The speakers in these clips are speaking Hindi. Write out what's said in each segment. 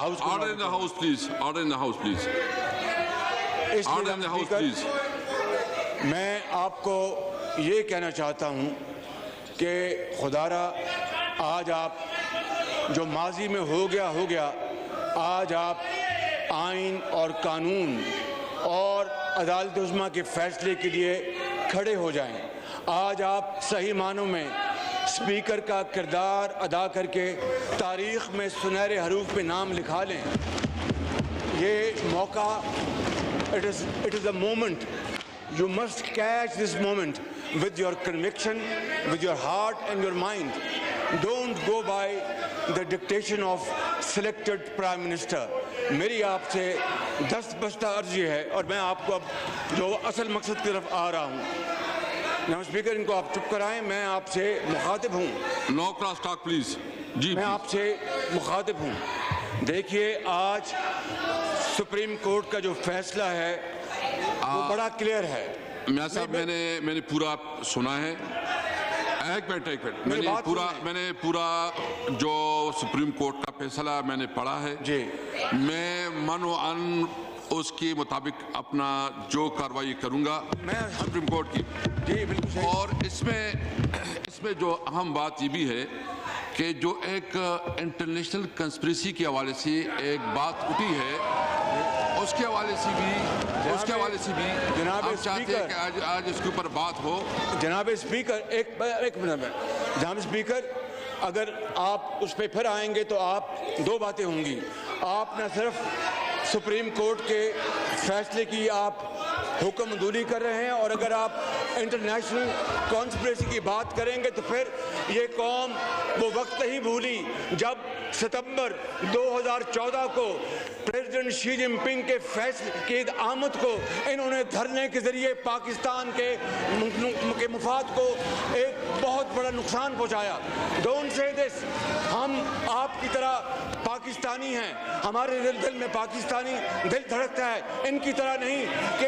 House Order in the house, please. Order in the house, please. Order in the house, please. मैं आपको ये कहना चाहता हूँ कि खुदारा आज आप जो माजी में हो गया आज आप आइन और कानून और अदालत उज़्मा के फैसले के लिए खड़े हो जाएं। आज आप सही मानों में स्पीकर का किरदार अदा करके तारीख़ में सुनहरे हरूफ पे नाम लिखा लें। ये मौका, it is a moment. You must catch this moment with your conviction, with your heart and your mind. Don't go by the dictation of selected Prime Minister. मेरी आपसे दस्तबस्ता अर्जी है और मैं आपको अब जो असल मकसद की तरफ आ रहा हूँ। जनाब स्पीकर, इनको आप चुप कराएं। मैं आपसे मुखातिब हूँ। No cross talk, please. जी, मैं आपसे मुखातिब हूँ। देखिए, आज सुप्रीम कोर्ट का जो फैसला है वो बड़ा क्लियर है। मियां साहब, मैंने पूरा सुना है। एक मिनट मैंने पूरा जो सुप्रीम कोर्ट का फैसला मैंने पढ़ा है जी। मैं मानो अन उसके मुताबिक अपना जो कार्रवाई करूंगा मैं सुप्रीम कोर्ट की जी बिल्कुल सही। और इसमें जो अहम बात ये भी है कि जो एक इंटरनेशनल कंस्पिरेसी के हवाले से एक बात उठी है, उसके हवाले से भी जनाब हम चाहते हैं कि आज इसके ऊपर बात हो। जनाब स्पीकर, एक मिनट में। जनाब स्पीकर, अगर आप उस पर फिर आएंगे तो आप दो बातें होंगी। आप न सिर्फ सुप्रीम कोर्ट के फैसले की आप हुक्मदूरी कर रहे हैं, और अगर आप इंटरनेशनल कॉन्स्पिरेसी की बात करेंगे तो फिर ये कौम वो वक्त ही भूली जब सितंबर 2014 को प्रेसिडेंट शी जिनपिंग के फैसले की आमद को इन्होंने धरने के जरिए पाकिस्तान के मुफाद को एक बहुत बड़ा नुकसान पहुंचाया। Don't say this. हम आपकी तरह पाकिस्तानी हैं, हमारे दिल में पाकिस्तानी दिल धड़कता है, इनकी तरह नहीं कि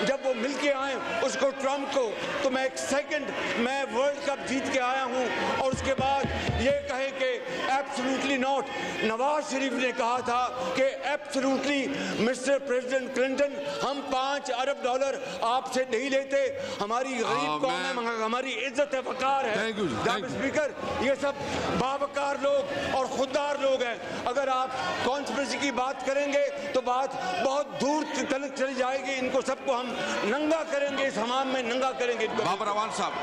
जब वो मिल के आए उसको ट्रम्प को तो मैं एक सेकंड मैं वर्ल्ड कप जीत के आया हूँ और उसके बाद ये कहे कि एब्सोल्युटली नॉट। नवाज शरीफ ने कहा था कि एब्सोल्युटली मिस्टर प्रेसिडेंट क्लिंटन, हम $5 अरब आपसे नहीं लेते, हमारी गरीब कौम है, हमारी इज्जत है, वकार है। जनाब स्पीकर, ये सब बावकार लोग और खुददार लोग हैं। अगर आप कॉन्स्पिरेसी की बात करेंगे तो बात बहुत दूर तक चली जाएगी। इनको सबको हम नंगा करेंगे, इस हमाम में नंगा करेंगे। बाबर अवान साहब,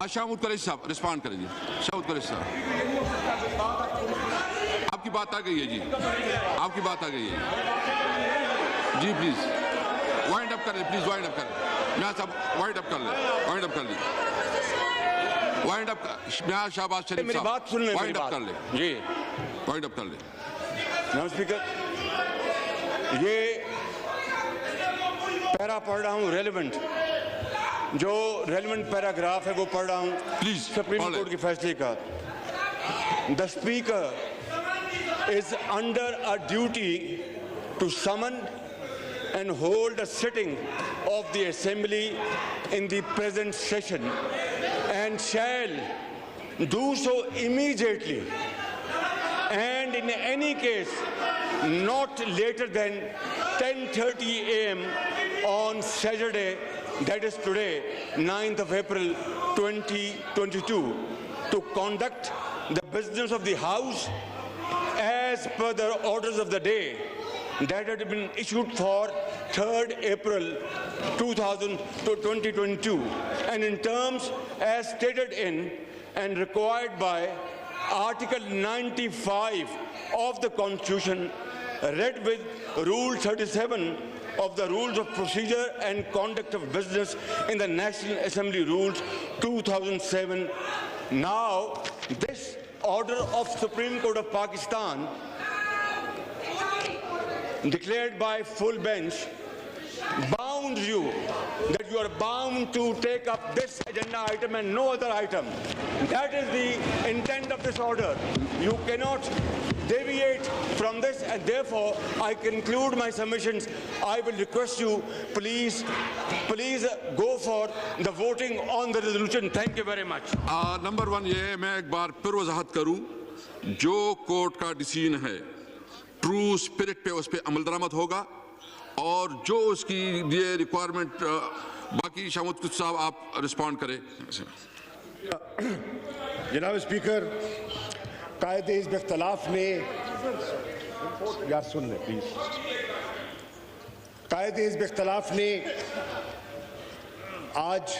शाहमूद कुरैशी साहब रिस्पॉन्ड करेंगे। शाहमूद कुरैशी साहब, आपकी बात आ गई है जी, आपकी बात आ गई है जी। प्लीज वाइंड अप करें, प्लीज वाइंड अप करें। मियां साहब वाइंड अप कर ले, वाइंड अप कर ले, वाइंड अप। मियां शहबाज शरीफ साहब बात सुन ले, वाइंड अप कर ले जी, वाइंड अप कर ले। जनाब स्पीकर, ये पैरा पढ़ रहा हूँ, रेलेवेंट जो रेलेवेंट पैराग्राफ है वो पढ़ रहा हूँ प्लीज सुप्रीम कोर्ट के फैसले का। The speaker is under a duty to summon and hold a sitting of the assembly in the present session and shall do so immediately and in any case not later than 10:30 a.m. on Saturday, that is today, 9th of April 2022, to conduct the business of the House as per the orders of the day that had been issued for 3rd April 2022 and in terms as stated in and required by Article 95 of the Constitution, read with Rule 37 of the Rules of Procedure and Conduct of Business in the National Assembly Rules 2007. Now, this order of Supreme Court of Pakistan, declared by full bench, bounds you that you are bound to take up this agenda item and no other item. That is the intent of this order. You cannot deviate from this, and therefore I conclude my submissions. I will request you, please go for the voting on the resolution. Thank you very much. Number 1 ये मैं एक बार फिर वजाहत करूं जो कोर्ट का डिसीजन है ट्रू स्पिरिट पे उस पर अमल दरामद होगा और जो उसकी लिए रिक्वायरमेंट बाकी शामुद कुछ साहब आप रिस्पॉन्ड करें। जनाब स्पीकर, कायदे हिज़्ब इख्तिलाफ ने यार सुन ले प्लीज। कायदे हिज़्ब इख्तिलाफ ने आज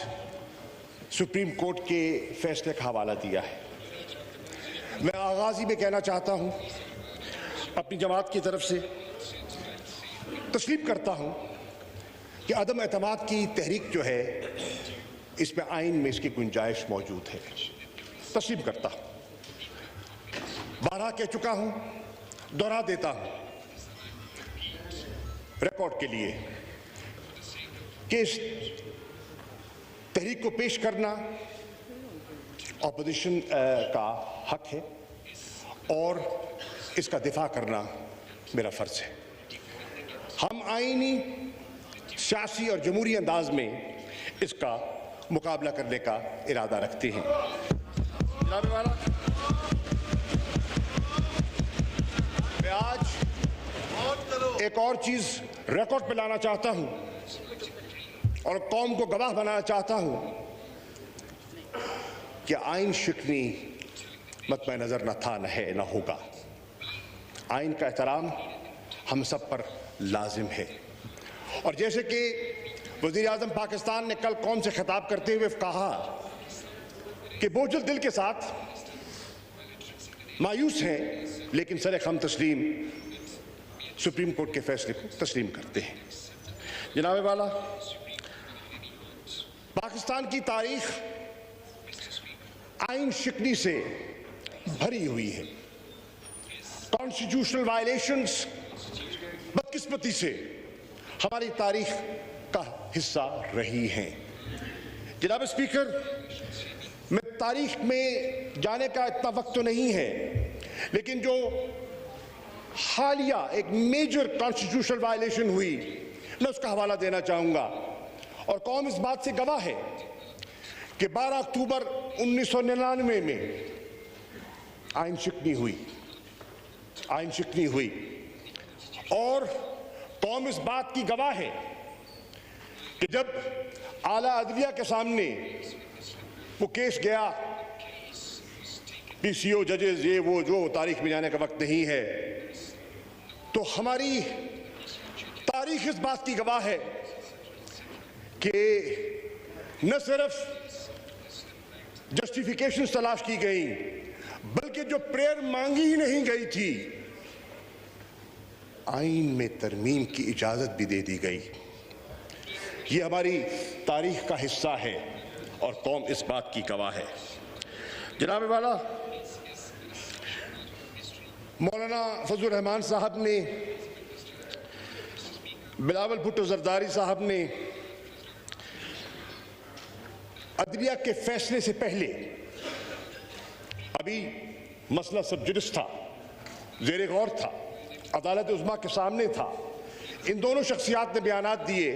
सुप्रीम कोर्ट के फैसले का हवाला दिया है। मैं आगाज़ ही में कहना चाहता हूं, अपनी जमात की तरफ से तस्लीम करता हूं कि अदम एतमाद की तहरीक जो है इसमें आइन में इसकी गुंजाइश मौजूद है। तस्लीम करता हूं, बारहा कह चुका हूं, दोहरा देता हूं रिकॉर्ड के लिए कि इस तहरीक को पेश करना ऑपोजिशन का हक है और इसका दिफा करना मेरा फर्ज है। हम आईनी, सियासी और जमहूरी अंदाज में इसका मुकाबला करने का इरादा रखते हैं। जनाब वाला, मैं आज एक और चीज रिकॉर्ड पे लाना चाहता हूं और कौम को गवाह बनाना चाहता हूं कि आइन शिकनी मतमे नजर न था, न है, न होगा। आइन का एहतराम हम सब पर लाजिम है। और जैसे कि वज़ीर आज़म पाकिस्तान ने कल कौम से खिताब करते हुए कहा कि बोझल दिल के साथ मायूस हैं, लेकिन सरे खम तस्लीम सुप्रीम कोर्ट के फैसले को तस्लीम करते हैं। जनाब वाला, पाकिस्तान की तारीख आइन शिकनी से भरी हुई है। कॉन्स्टिट्यूशनल वायलेशंस बदकिस्मती से हमारी तारीख का हिस्सा रही हैं। जनाब स्पीकर, मैं तारीख में जाने का इतना वक्त तो नहीं है, लेकिन जो हालिया एक मेजर कॉन्स्टिट्यूशनल वायलेशन हुई, मैं उसका हवाला देना चाहूंगा। और कौम इस बात से गवाह है कि 12 अक्टूबर 1999 में आइन शिकनी हुई और कौम इस बात की गवाह है कि जब आला अदलिया के सामने वो केस गया, पीसीओ जजेस ये वो जो तारीख में जाने का वक्त नहीं है, तो हमारी तारीख इस बात की गवाह है कि न सिर्फ जस्टिफिकेशन तलाश की गई, बल्कि जो प्रेयर मांगी ही नहीं गई थी, आइन में तरमीम की इजाजत भी दे दी गई। ये हमारी तारीख का हिस्सा है और कौम इस बात की गवाह है। जनाब वाला, मौलाना फजलुर रहमान साहब ने, बिलावल भुट्टो जरदारी साहब ने अदलिया के फैसले से पहले, अभी मसला सब जुडिस था, ज़ेरे गौर था, अदालत उज़्मा के सामने था, इन दोनों शख्सियात ने बयानात दिए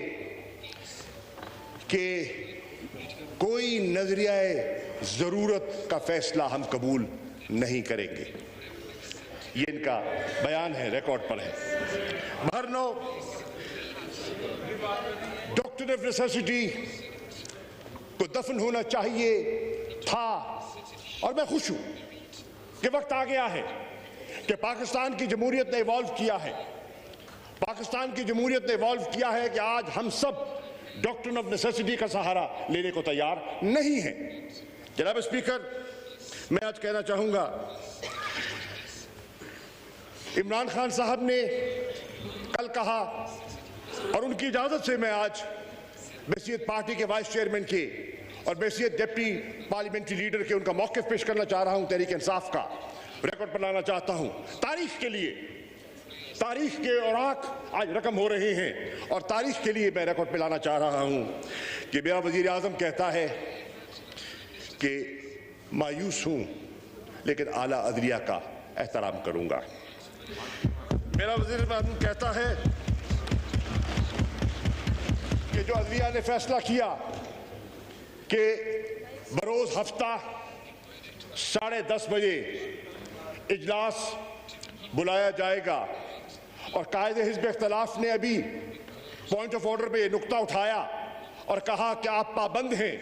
कि कोई नजरियाए ज़रूरत का फैसला हम कबूल नहीं करेंगे। ये इनका बयान है, रिकॉर्ड पर है। भरनो डॉक्टर ऑफ नेसेसिटी को दफन होना चाहिए था, और मैं खुश हूं कि वक्त आ गया है कि पाकिस्तान की जमहूरियत ने इवॉल्व किया है। पाकिस्तान की जमहूरियत ने इवॉल्व किया है कि आज हम सब डॉक्ट्रिन ऑफ नेसेसिटी का सहारा लेने को तैयार नहीं है। जनाब स्पीकर, मैं आज कहना चाहूंगा, इमरान खान साहब ने कल कहा, और उनकी इजाजत से मैं आज बैसियत पार्टी के वाइस चेयरमैन के और बैसियत डिप्टी पार्लियामेंट्री लीडर के उनका मौक़िफ़ पेश करना चाह रहा हूं, तहरीक इंसाफ का रिकॉर्ड पर लाना चाहता हूं। तारीख के लिए, तारीख के औराक आज रकम हो रहे हैं, और तारीख के लिए मैं रिकॉर्ड पे लाना चाह रहा हूं कि मेरा वज़ीर आज़म कहता है कि मायूस हूं लेकिन आला अदलिया का एहतराम करूंगा। मेरा वज़ीर आज़म कहता है कि जो अदलिया ने फैसला किया कि बरोज़ हफ्ता 10:30 बजे इजलास बुलाया जाएगा। और कायदे हिज़्ब इख्तिलाफ ने अभी पॉइंट ऑफ ऑर्डर पे ये नुक्ता उठाया और कहा कि आप पाबंद हैं,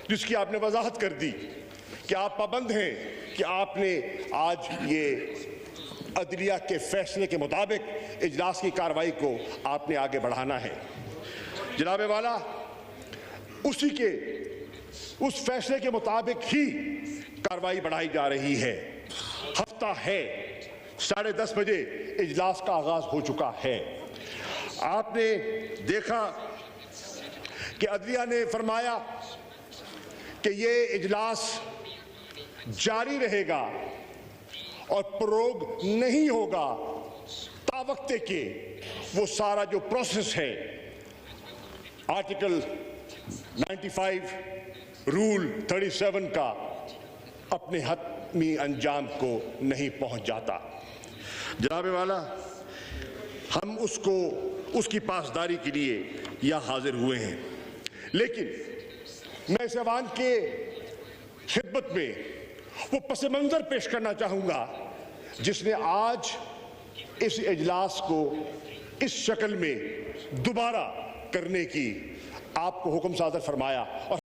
जिसकी आपने वजाहत कर दी कि आप पाबंद हैं कि आपने आज ये अदलिया के फैसले के मुताबिक इजलास की कार्रवाई को आपने आगे बढ़ाना है। जनाब वाला, उस फैसले के मुताबिक ही कार्रवाई बढ़ाई जा रही है। हफ्ता है 10:30 बजे इजलास का आगाज हो चुका है। आपने देखा कि अदलिया ने फरमाया कि ये इजलास जारी रहेगा और प्रोग नहीं होगा तावक्ते के वो सारा जो प्रोसेस है आर्टिकल 95 रूल 37 का अपने हतमी अंजाम को नहीं पहुंच जाता। जनाब वाला, हम उसकी पासदारी के लिए यहाँ हाजिर हुए हैं, लेकिन मैं इस ऐवान के खिदमत में वो पस मंज़र पेश करना चाहूँगा जिसने आज इस इजलास को इस शक्ल में दोबारा करने की आपको हुक्म सादर फरमाया। और